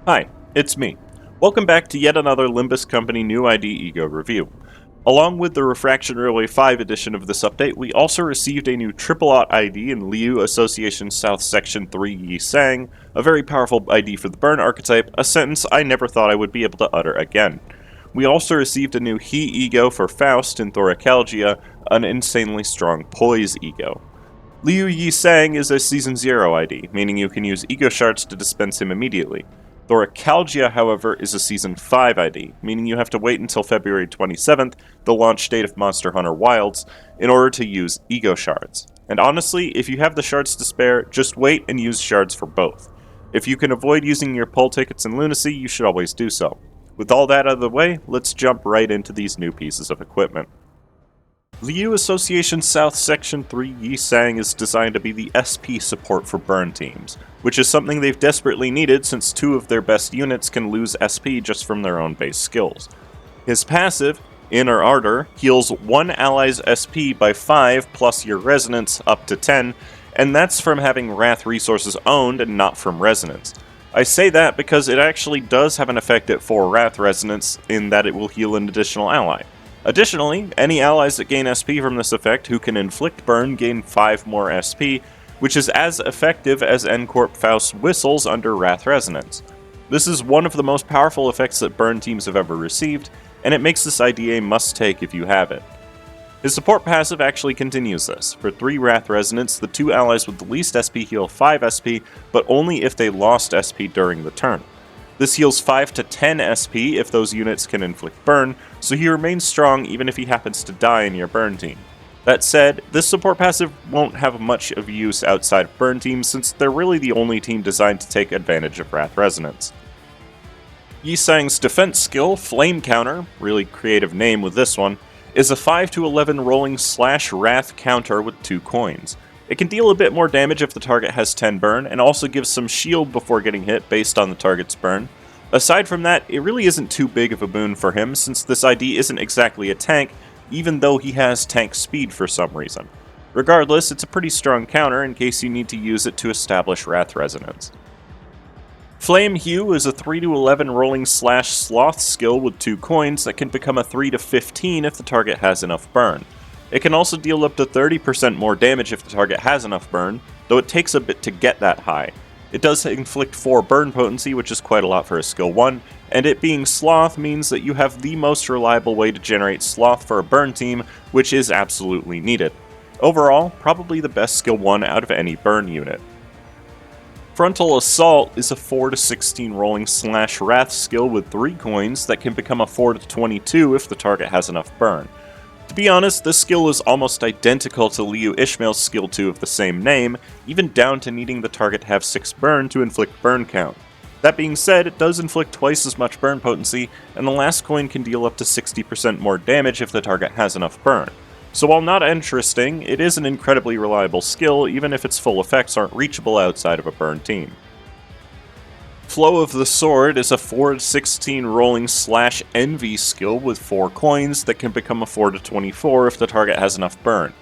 Hi, it's me. Welcome back to yet another Limbus Company New ID Ego review. Along with the Refraction Railway 5 edition of this update, we also received a new triple-aught ID in Liu Association South Section 3 Yi Sang, a very powerful ID for the burn archetype, a sentence I never thought I would be able to utter again. We also received a new He Ego for Faust in Thoracalgia, an insanely strong Poise Ego. Liu Yi Sang is a Season 0 ID, meaning you can use Ego Shards to dispense him immediately. Thoracalgia, however, is a Season 5 ID, meaning you have to wait until February 27th, the launch date of Monster Hunter Wilds, in order to use Ego Shards. And honestly, if you have the shards to spare, just wait and use shards for both. If you can avoid using your pull tickets in Lunacy, you should always do so. With all that out of the way, let's jump right into these new pieces of equipment. Liu Association South Section 3 Yi Sang is designed to be the SP support for burn teams, which is something they've desperately needed since two of their best units can lose SP just from their own base skills. His passive, Inner Ardor, heals one ally's SP by 5 plus your resonance up to 10, and that's from having Wrath resources owned and not from resonance. I say that because it actually does have an effect at 4 Wrath resonance in that it will heal an additional ally. Additionally, any allies that gain SP from this effect who can inflict burn gain 5 more SP, which is as effective as N-Corp Faust's whistles under Wrath Resonance. This is one of the most powerful effects that burn teams have ever received, and it makes this ID a must-take if you have it. His support passive actually continues this. For 3 Wrath Resonance, the 2 allies with the least SP heal 5 SP, but only if they lost SP during the turn. This heals 5 to 10 SP if those units can inflict burn, so he remains strong even if he happens to die in your burn team. That said, this support passive won't have much of use outside of burn teams since they're really the only team designed to take advantage of Wrath Resonance. Yi Sang's defense skill, Flame Counter, really creative name with this one, is a 5 to 11 rolling / Wrath counter with 2 coins. It can deal a bit more damage if the target has 10 burn, and also gives some shield before getting hit based on the target's burn. Aside from that, it really isn't too big of a boon for him, since this ID isn't exactly a tank, even though he has tank speed for some reason. Regardless, it's a pretty strong counter in case you need to use it to establish Wrath Resonance. Flame Hue is a 3 to 11 rolling / Sloth skill with 2 coins that can become a 3 to 15 if the target has enough burn. It can also deal up to 30% more damage if the target has enough burn, though it takes a bit to get that high. It does inflict 4 burn potency, which is quite a lot for a skill 1, and it being Sloth means that you have the most reliable way to generate Sloth for a burn team, which is absolutely needed. Overall, probably the best skill 1 out of any burn unit. Frontal Assault is a 4 to 16 rolling / Wrath skill with 3 coins that can become a 4 to 22 if the target has enough burn. To be honest, this skill is almost identical to Liu Ishmael's skill 2 of the same name, even down to needing the target to have 6 burn to inflict burn count. That being said, it does inflict twice as much burn potency, and the last coin can deal up to 60% more damage if the target has enough burn. So while not interesting, it is an incredibly reliable skill even if its full effects aren't reachable outside of a burn team. Flow of the Sword is a 4 to 16 rolling / Envy skill with 4 coins that can become a 4 to 24 if the target has enough burn.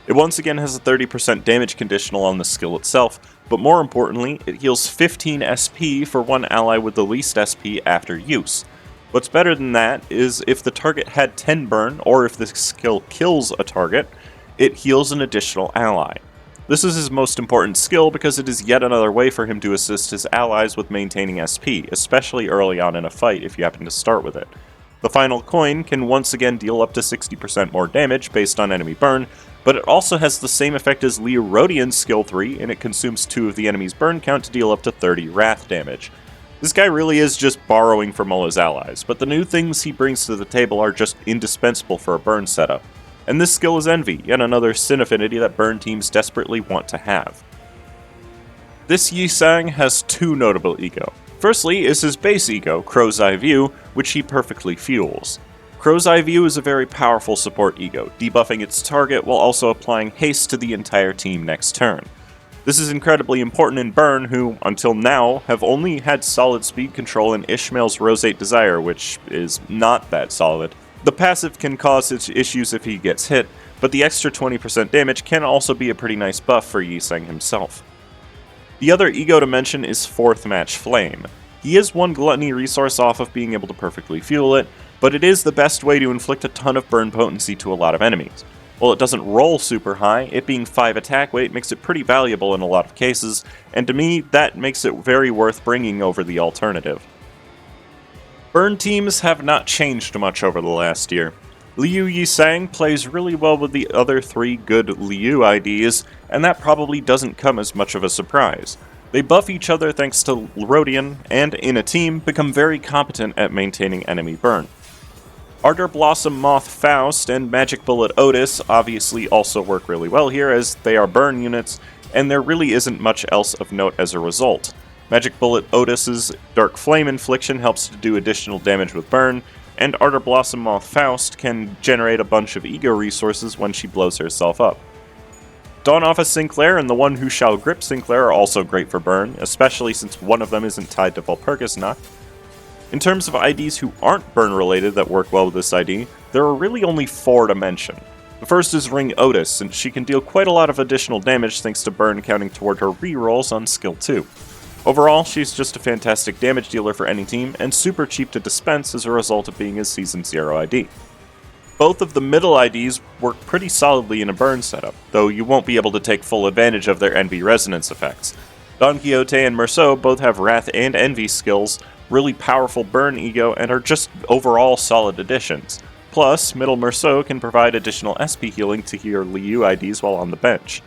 It once again has a 30% damage conditional on the skill itself, but more importantly, it heals 15 SP for one ally with the least SP after use. What's better than that is if the target had 10 burn, or if the skill kills a target, it heals an additional ally. This is his most important skill because it is yet another way for him to assist his allies with maintaining SP, especially early on in a fight if you happen to start with it. The final coin can once again deal up to 60% more damage based on enemy burn, but it also has the same effect as Liu Rodian's skill 3, and it consumes 2 of the enemy's burn count to deal up to 30 Wrath damage. This guy really is just borrowing from all his allies, but the new things he brings to the table are just indispensable for a burn setup. And this skill is Envy, yet another sin affinity that burn teams desperately want to have. This Yi Sang has 2 notable ego. Firstly is his base ego, Crow's Eye View, which he perfectly fuels. Crow's Eye View is a very powerful support ego, debuffing its target while also applying haste to the entire team next turn. This is incredibly important in Burn, who, until now, have only had solid speed control in Ishmael's Roseate Desire, which is not that solid. The passive can cause issues if he gets hit, but the extra 20% damage can also be a pretty nice buff for Yi Sang himself. The other ego to mention is 4th Match Flame. He He is one gluttony resource off of being able to perfectly fuel it, but it is the best way to inflict a ton of burn potency to a lot of enemies. While it doesn't roll super high, it being 5 attack weight makes it pretty valuable in a lot of cases, and to me, that makes it very worth bringing over the alternative. Burn teams have not changed much over the last year. Liu Yi Sang plays really well with the other 3 good Liu IDs, and that probably doesn't come as much of a surprise. They buff each other thanks to Rodion, and in a team, become very competent at maintaining enemy burn. Ardor Blossom Moth Faust and Magic Bullet Otis obviously also work really well here, as they are burn units, and there really isn't much else of note as a result. Magic Bullet Otis's Dark Flame Infliction helps to do additional damage with burn, and Ardor Blossom Moth Faust can generate a bunch of ego resources when she blows herself up. Dawn Office Sinclair and the One Who Shall Grip Sinclair are also great for burn, especially since one of them isn't tied to Valpurgisnacht. In terms of IDs who aren't burn-related that work well with this ID, there are really only 4 to mention. The first is Ring Otis, since she can deal quite a lot of additional damage thanks to burn counting toward her rerolls on skill 2. Overall, she's just a fantastic damage dealer for any team, and super cheap to dispense as a result of being a Season 0 ID. Both of the middle IDs work pretty solidly in a burn setup, though you won't be able to take full advantage of their Envy Resonance effects. Don Quixote and Merceau both have Wrath and Envy skills, really powerful burn ego, and are just overall solid additions. Plus, Middle Merceau can provide additional SP healing to your Liu IDs while on the bench.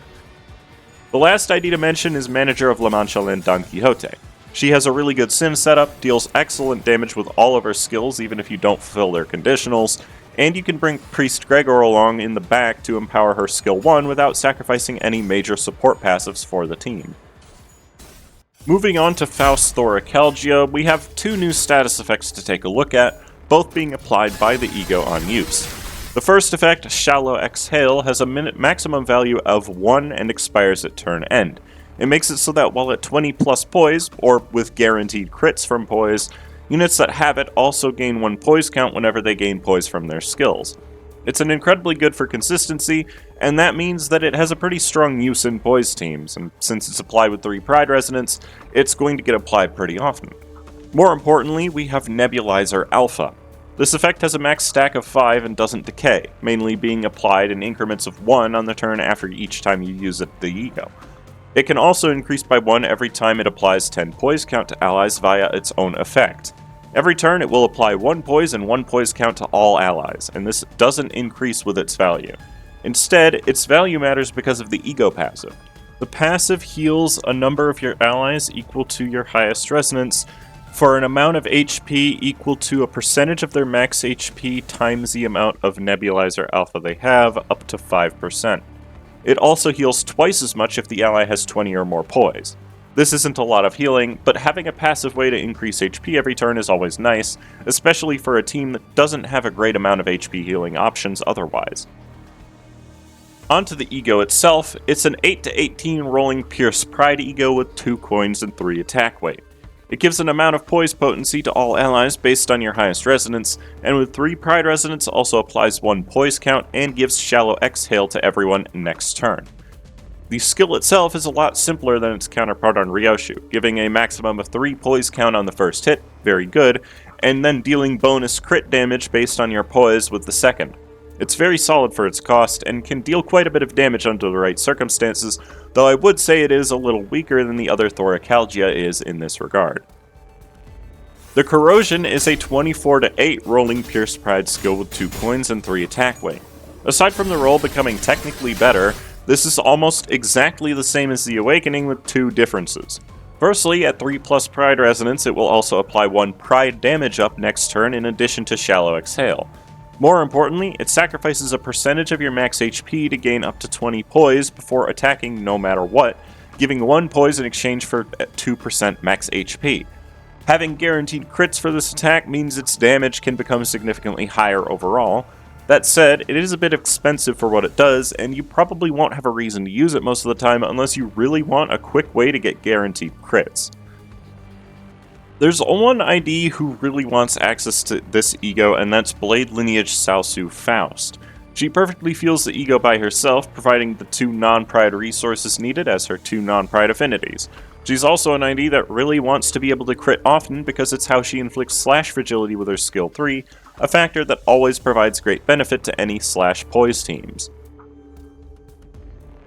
The last ID to mention is Manager of La Mancha and Don Quixote. She has a really good sim setup, deals excellent damage with all of her skills even if you don't fulfill their conditionals, and you can bring Priest Gregor along in the back to empower her skill 1 without sacrificing any major support passives for the team. Moving on to Faust Thoracalgia, we have 2 new status effects to take a look at, both being applied by the ego on use. The first effect, Shallow Exhale, has a maximum value of 1 and expires at turn end. It makes it so that while at 20 plus poise, or with guaranteed crits from poise, units that have it also gain 1 poise count whenever they gain poise from their skills. It's an incredibly good for consistency, and that means that it has a pretty strong use in poise teams, and since it's applied with 3 Pride Resonance, it's going to get applied pretty often. More importantly, we have Nebulizer Alpha. This effect has a max stack of 5 and doesn't decay, mainly being applied in increments of 1 on the turn after each time you use the ego. It can also increase by 1 every time it applies 10 poise count to allies via its own effect. Every turn it will apply 1 poise and 1 poise count to all allies, and this doesn't increase with its value. Instead, its value matters because of the ego passive. The passive heals a number of your allies equal to your highest resonance for an amount of HP equal to a percentage of their max HP times the amount of Nebulizer Alpha they have, up to 5%. It also heals twice as much if the ally has 20 or more poise. This isn't a lot of healing, but having a passive way to increase HP every turn is always nice, especially for a team that doesn't have a great amount of HP healing options otherwise. Onto the ego itself, it's an 8 to 18 rolling Pierce Pride ego with 2 coins and 3 attack weight. It gives an amount of poise potency to all allies based on your highest resonance, and with 3 Pride Resonance also applies 1 poise count and gives Shallow Exhale to everyone next turn. The skill itself is a lot simpler than its counterpart on Ryoshu, giving a maximum of 3 poise count on the first hit, very good, and then dealing bonus crit damage based on your poise with the second. It's very solid for its cost, and can deal quite a bit of damage under the right circumstances, though I would say it is a little weaker than the other Thoracalgia is in this regard. The Corrosion is a 24 to 8 rolling Pierce Pride skill with 2 coins and 3 attack weight. Aside from the roll becoming technically better, this is almost exactly the same as the Awakening with 2 differences. Firstly, at 3 plus Pride Resonance, it will also apply 1 Pride damage up next turn in addition to Shallow Exhale. More importantly, it sacrifices a percentage of your max HP to gain up to 20 poise before attacking no matter what, giving 1 poise in exchange for 2% max HP. Having guaranteed crits for this attack means its damage can become significantly higher overall. That said, it is a bit expensive for what it does, and you probably won't have a reason to use it most of the time unless you really want a quick way to get guaranteed crits. There's one ID who really wants access to this ego, and that's Blade Lineage Saosu Faust. She perfectly fuels the ego by herself, providing the 2 non-Pride resources needed as her 2 non-Pride affinities. She's also an ID that really wants to be able to crit often because it's how she inflicts slash fragility with her skill 3, a factor that always provides great benefit to any slash poise teams.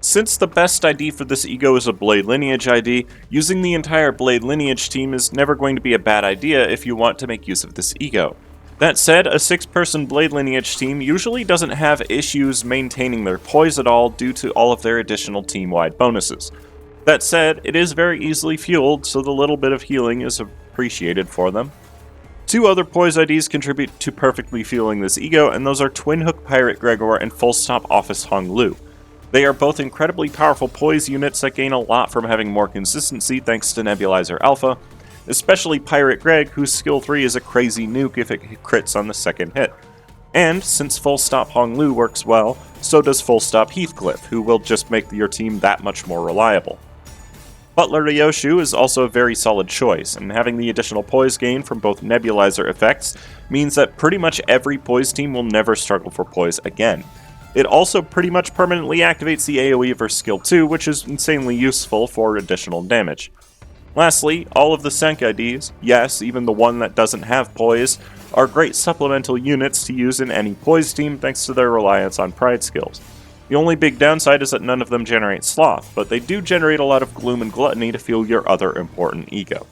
Since the best ID for this ego is a Blade Lineage ID, using the entire Blade Lineage team is never going to be a bad idea if you want to make use of this ego. That said, a 6-person Blade Lineage team usually doesn't have issues maintaining their poise at all due to all of their additional team-wide bonuses. That said, it is very easily fueled, so the little bit of healing is appreciated for them. 2 other poise IDs contribute to perfectly fueling this ego, and those are Twin Hook Pirate Gregor and Full Stop Office Hong Lu. They are both incredibly powerful poise units that gain a lot from having more consistency thanks to Nebulizer Alpha, especially Pirate Greg, whose skill 3 is a crazy nuke if it crits on the second hit. And, since Full Stop Hong Lu works well, so does Full Stop Heathcliff, who will just make your team that much more reliable. Butler Ryoshu is also a very solid choice, and having the additional poise gain from both nebulizer effects means that pretty much every poise team will never struggle for poise again. It also pretty much permanently activates the AoE of her skill 2, which is insanely useful for additional damage. Lastly, all of the Senk IDs, yes, even the one that doesn't have poise, are great supplemental units to use in any poise team thanks to their reliance on pride skills. The only big downside is that none of them generate sloth, but they do generate a lot of gloom and gluttony to fuel your other important ego.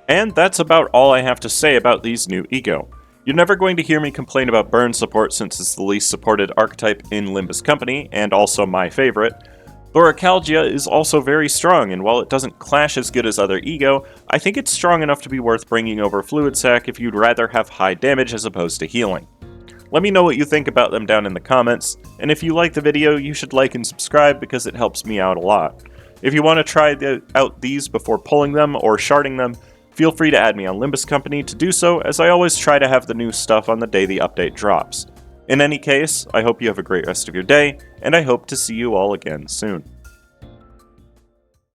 And that's about all I have to say about these new ego. You're never going to hear me complain about burn support since it's the least supported archetype in Limbus Company, and also my favorite. Thoracalgia is also very strong, and while it doesn't clash as good as other ego, I think it's strong enough to be worth bringing over Fluid Sac if you'd rather have high damage as opposed to healing. Let me know what you think about them down in the comments, and if you like the video, you should like and subscribe because it helps me out a lot. If you want to try out these before pulling them or sharding them, feel free to add me on Limbus Company to do so, as I always try to have the new stuff on the day the update drops. In any case, I hope you have a great rest of your day, and I hope to see you all again soon.